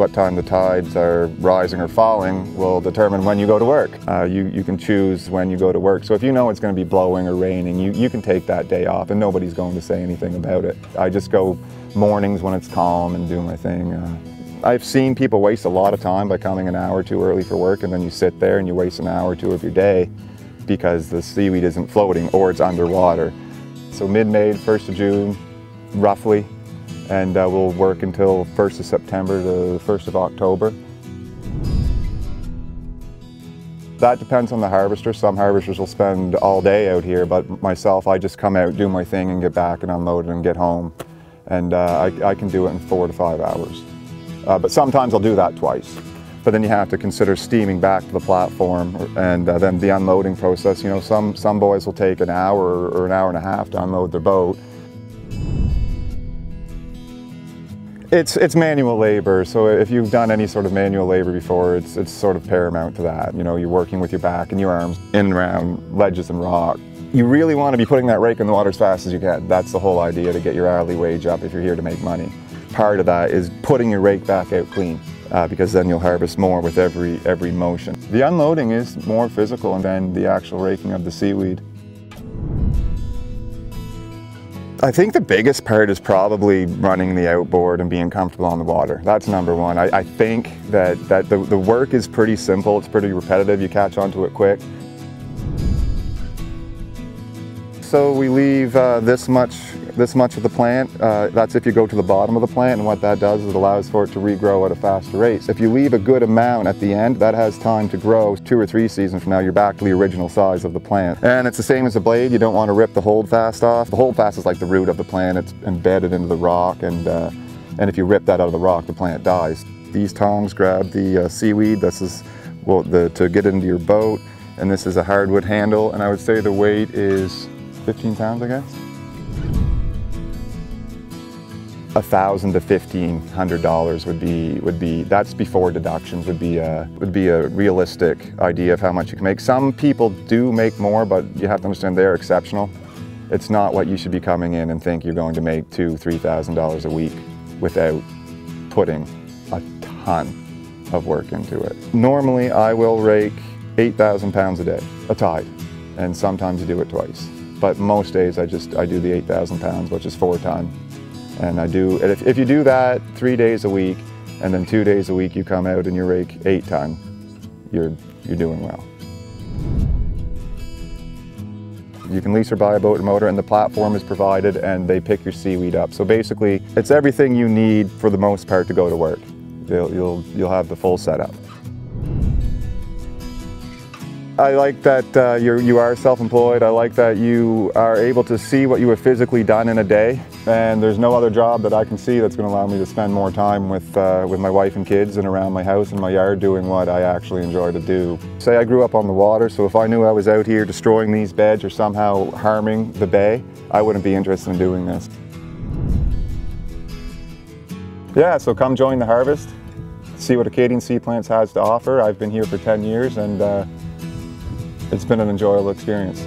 what time the tides are rising or falling will determine when you go to work. You can choose when you go to work. So if you know it's going to be blowing or raining, you can take that day off and nobody's going to say anything about it. I just go mornings when it's calm and do my thing. I've seen people waste a lot of time by coming an hour too early for work, and then you sit there and you waste an hour or two of your day because the seaweed isn't floating or it's underwater. So mid-May, 1st of June, roughly, and we'll work until 1st of September to 1st of October. That depends on the harvester. Some harvesters will spend all day out here, but myself, I just come out, do my thing, and get back and unload it and get home. And I can do it in 4 to 5 hours. But sometimes I'll do that twice. But then you have to consider steaming back to the platform and then the unloading process. You know, some boys will take an hour or an hour and a half to unload their boat. It's manual labor, so if you've done any sort of manual labor before, it's sort of paramount to that. You know, you're working with your back and your arms in and around ledges and rock. You really want to be putting that rake in the water as fast as you can. That's the whole idea, to get your hourly wage up if you're here to make money. Part of that is putting your rake back out clean, because then you'll harvest more with every motion. The unloading is more physical than the actual raking of the seaweed. I think the biggest part is probably running the outboard and being comfortable on the water. That's number one. I think that the work is pretty simple, it's pretty repetitive, you catch onto it quick. So we leave this much of the plant. That's if you go to the bottom of the plant, and what that does is it allows for it to regrow at a faster rate. If you leave a good amount at the end, that has time to grow. 2 or 3 seasons from now, you're back to the original size of the plant. And it's the same as a blade. You don't want to rip the holdfast off. The holdfast is like the root of the plant. It's embedded into the rock, and if you rip that out of the rock, the plant dies. These tongs grab the seaweed. This is to get into your boat, and this is a hardwood handle, and I would say the weight is 15 pounds, I guess. $1,000 to $1,500 would be that's before deductions, would be a realistic idea of how much you can make. Some people do make more, but you have to understand they're exceptional. It's not what you should be coming in and think you're going to make $2,000 to $3,000 a week without putting a ton of work into it. Normally I will rake 8,000 pounds a day, a tide, and sometimes I do it twice. But most days I do the 8,000 pounds, which is 4 ton. And if you do that 3 days a week, and then 2 days a week you come out and you rake 8 ton, you're doing well. You can lease or buy a boat or motor, and the platform is provided, and they pick your seaweed up. So basically, it's everything you need for the most part to go to work. You'll have the full setup. I like that you are self-employed. I like that you are able to see what you have physically done in a day, and there's no other job that I can see that's going to allow me to spend more time with my wife and kids and around my house and my yard doing what I actually enjoy to do. Say I grew up on the water, so if I knew I was out here destroying these beds or somehow harming the bay, I wouldn't be interested in doing this. Yeah, so come join the harvest, see what Acadian Seaplants has to offer. I've been here for 10 years, and it's been an enjoyable experience.